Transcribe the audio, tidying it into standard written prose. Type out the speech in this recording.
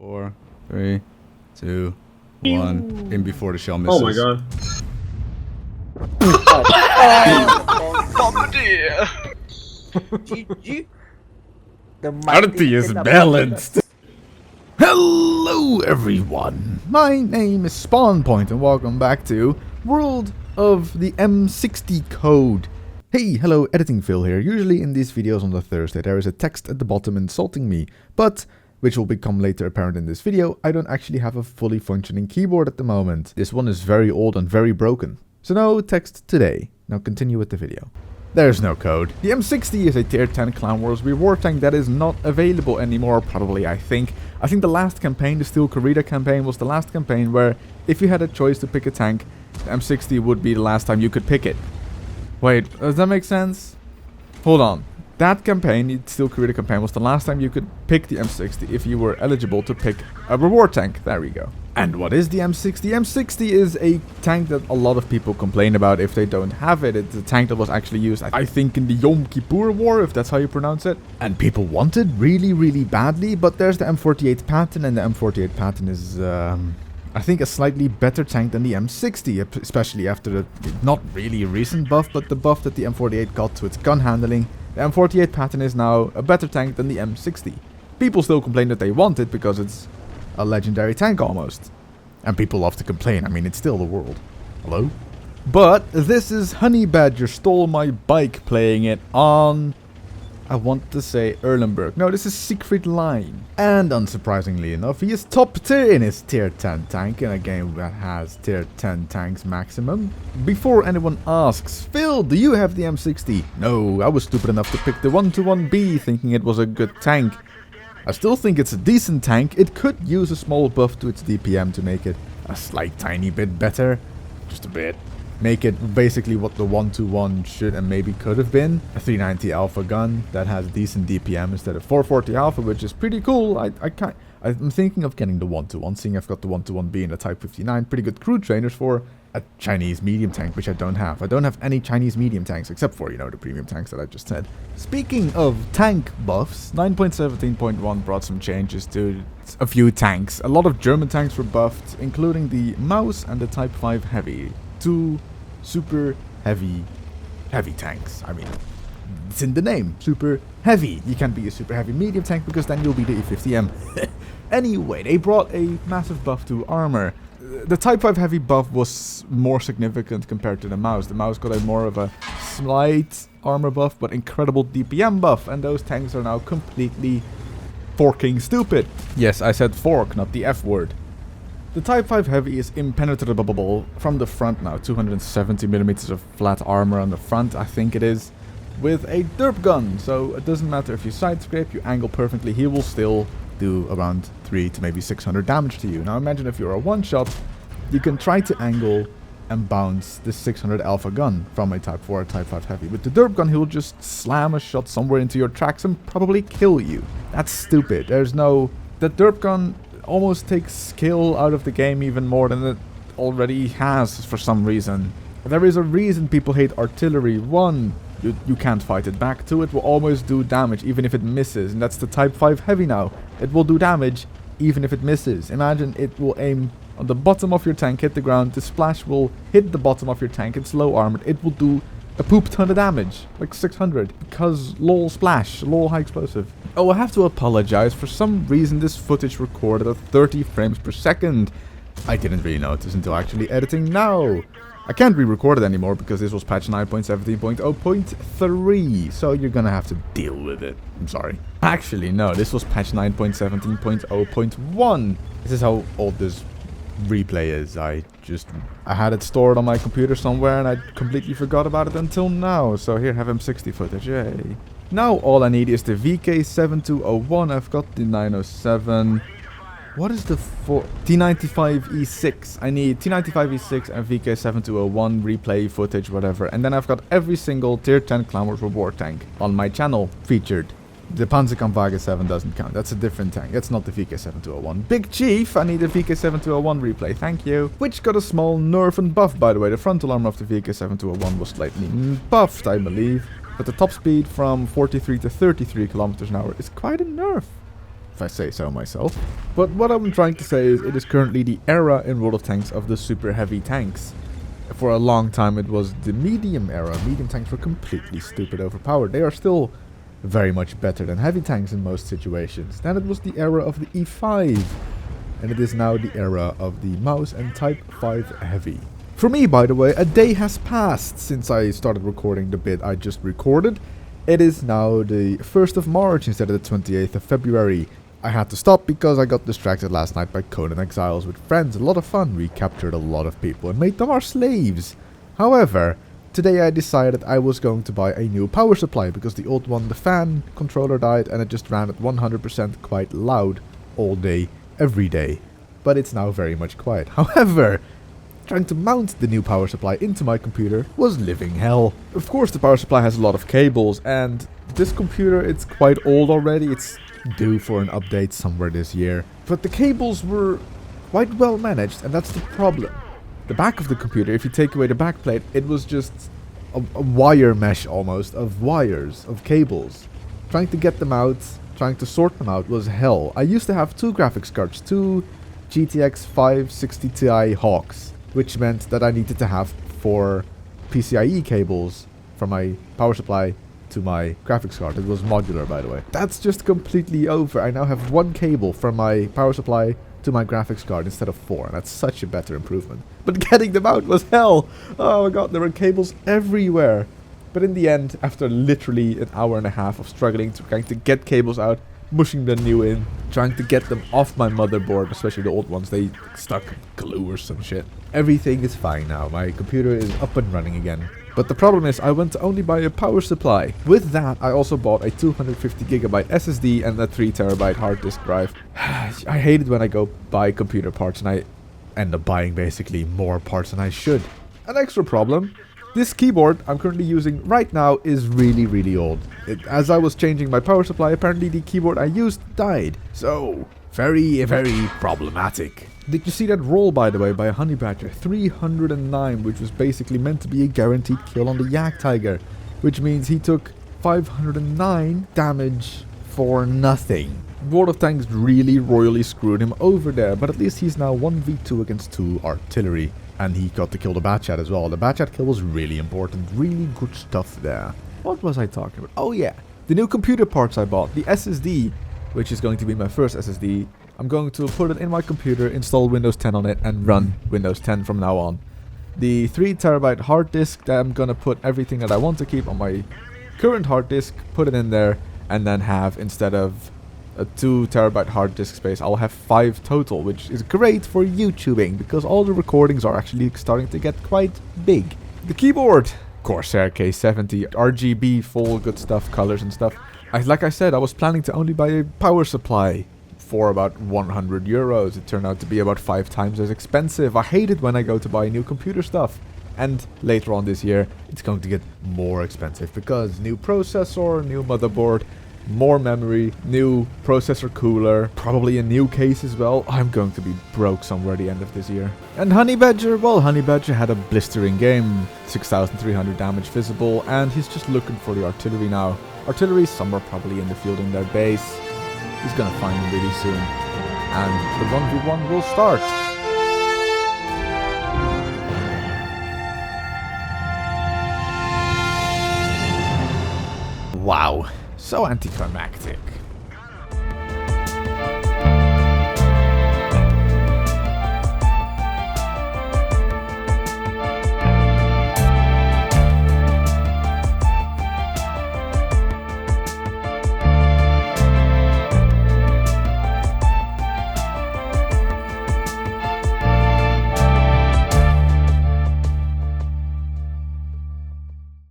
4, 3, 2, 1. In before the shell misses. Oh my god. GG. Artie is balanced. Hello everyone, my name is SpawnPoint and welcome back to World of the M60 Code. Hey, hello, Editing Phil here. Usually in these videos on the Thursday there is a text at the bottom insulting me, but, which will become later apparent in this video, I don't actually have a fully functioning keyboard at the moment. This one is very old and very broken. So no text today. Now continue with the video. There's no code. The M60 is a tier 10 Clan Wars reward tank that is not available anymore, probably, I think. I think the last campaign, the Steel Corrida campaign, was the last campaign where if you had a choice to pick a tank, the M60 would be the last time you could pick it. Wait, does that make sense? Hold on. That campaign, the Steel Corrida campaign, was the last time you could pick the M60 if you were eligible to pick a reward tank. There we go. And what is the M60? The M60 is a tank that a lot of people complain about if they don't have it. It's a tank that was actually used, I think, in the Yom Kippur War, if that's how you pronounce it. And people want it really, really badly, but there's the M48 Patton, and the M48 Patton is, I think, a slightly better tank than the M60, especially after the not really recent buff, but the buff that the M48 got to its gun handling. The M48 Patton is now a better tank than the M60. People still complain that they want it because it's a legendary tank almost. And people love to complain, I mean, it's still the world. Hello? But this is Honey Badger Stole My Bike playing it on, I want to say Erlenberg. No, this is Siegfried Line. And unsurprisingly enough, he is top tier in his tier 10 tank in a game that has tier 10 tanks maximum. Before anyone asks, Phil, do you have the M60? No, I was stupid enough to pick the 121B thinking it was a good tank. I still think it's a decent tank. It could use a small buff to its DPM to make it a slight tiny bit better. Just a bit. Make it basically what the 121 should and maybe could have been. A 390 alpha gun that has decent DPM instead of 440 alpha, which is pretty cool. I'm thinking of getting the 121, seeing I've got the 121B and the Type 59. Pretty good crew trainers for a Chinese medium tank, which I don't have. I don't have any Chinese medium tanks, except for, you know, the premium tanks that I just said. Speaking of tank buffs, 9.17.1 brought some changes to a few tanks. A lot of German tanks were buffed, including the Maus and the Type 5 Heavy. Two super heavy tanks. I mean, it's in the name, super heavy. You can't be a super heavy medium tank because then you'll be the E50M. Anyway, they brought a massive buff to armor. The Type 5 Heavy buff was more significant compared to the Maus. The Maus got a more of a slight armor buff, but incredible DPM buff, and those tanks are now completely forking stupid. Yes, I said fork, not the F word. The Type 5 Heavy is impenetrable from the front now, 270mm of flat armor on the front, I think it is, with a derp gun, so it doesn't matter if you side scrape, you angle perfectly, he will still do around 3 to maybe 600 damage to you. Now imagine if you're a one-shot, you can try to angle and bounce this 600 alpha gun from a Type 4 or Type 5 Heavy. With the derp gun, he will just slam a shot somewhere into your tracks and probably kill you. That's stupid. There's no... The derp gun almost takes skill out of the game even more than it already has for some reason. There is a reason people hate artillery. One, you can't fight it back. Two, it will almost do damage even if it misses, and that's the Type 5 Heavy now. It will do damage even if it misses. Imagine it will aim on the bottom of your tank, hit the ground, the splash will hit the bottom of your tank, it's low armored, it will do a poop ton of damage, like 600, because lol splash, lol high explosive. Oh, I have to apologize, for some reason this footage recorded at 30 frames per second. I didn't really notice until actually editing now. I can't re-record it anymore because this was patch 9.17.0.3, so you're gonna have to deal with it. I'm sorry. Actually, no, this was patch 9.17.0.1. This is how old this replay is. I had it stored on my computer somewhere and I completely forgot about it until now. So here, have M60 footage, yay. Now all I need is the VK7201. I've got the 907. What is the T95E6? I need T95E6 and VK7201 replay footage, whatever. And then I've got every single tier 10 Clan Wars reward tank on my channel featured. The Panzerkampfwagen 7 doesn't count. That's a different tank. That's not the VK7201. Big Chief, I need a VK7201 replay. Thank you. Which got a small nerf and buff, by the way. The frontal armor of the VK7201 was slightly buffed, I believe. But the top speed from 43 to 33 kilometers an hour is quite a nerf. if I say so myself. But what I'm trying to say is it is currently the era in World of Tanks of the super heavy tanks. For a long time it was the medium era. Medium tanks were completely stupid overpowered. They are still very much better than heavy tanks in most situations. Then it was the era of the E5. And it is now the era of the Mouse and Type 5 Heavy. For me, by the way, a day has passed since I started recording the bit I just recorded. It is now the 1st of March instead of the 28th of February. I had to stop because I got distracted last night by Conan Exiles with friends. A lot of fun. We captured a lot of people and made them our slaves. However, today I decided I was going to buy a new power supply because the old one, the fan controller, died and it just ran at 100% quite loud all day, every day. But it's now very much quiet. However, trying to mount the new power supply into my computer was living hell. Of course the power supply has a lot of cables and this computer, it's quite old already. It's due for an update somewhere this year. But the cables were quite well managed and that's the problem. The back of the computer, if you take away the backplate, it was just a wire mesh almost of wires, of cables. Trying to get them out, trying to sort them out was hell. I used to have 2 graphics cards, 2 GTX 560 Ti Hawks, which meant that I needed to have 4 PCIe cables from my power supply to my graphics card. It was modular, by the way. That's just completely over. I now have 1 cable from my power supply to my graphics card instead of 4. And that's such a better improvement. But getting them out was hell. Oh my god, there were cables everywhere. But in the end, after literally an hour and a half of struggling, trying to get cables out, mushing the new in, trying to get them off my motherboard, especially the old ones, they stuck glue or some shit. Everything is fine now. My computer is up and running again. But the problem is I went to only buy a power supply. With that, I also bought a 250GB SSD and a 3TB hard disk drive. I hate it when I go buy computer parts and I end up buying basically more parts than I should. An extra problem. This keyboard I'm currently using right now is really old. As I was changing my power supply, apparently the keyboard I used died. So, very problematic. Did you see that roll, by the way, by a Honey Badger? 309, which was basically meant to be a guaranteed kill on the Yak Tiger. Which means he took 509 damage for nothing. World of Tanks really royally screwed him over there, but at least he's now 1v2 against 2 artillery. And he got to kill the Batchat as well. The Batchat kill was really important. Really good stuff there. What was I talking about? Oh yeah, the new computer parts I bought. The SSD, which is going to be my first SSD. I'm going to put it in my computer, install Windows 10 on it, and run Windows 10 from now on. The 3TB hard disk, that I'm going to put everything that I want to keep on my current hard disk, put it in there, and then have, instead of a 2TB hard disk space, I'll have 5 total, which is great for YouTubing, because all the recordings are actually starting to get quite big. The keyboard, Corsair K70, RGB, full good stuff, colors and stuff. Like I said, I was planning to only buy a power supply for about 100 euros. It turned out to be about 5 times as expensive. I hate it when I go to buy new computer stuff. And later on this year, it's going to get more expensive because new processor, new motherboard, more memory, new processor cooler, probably a new case as well. I'm going to be broke somewhere at the end of this year. And Honey Badger, well, Honey Badger had a blistering game, 6,300 damage visible, and he's just looking for the artillery now. Artillery somewhere probably in the field in their base. He's gonna find them really soon. And the 1v1 will start. Wow, so anticlimactic.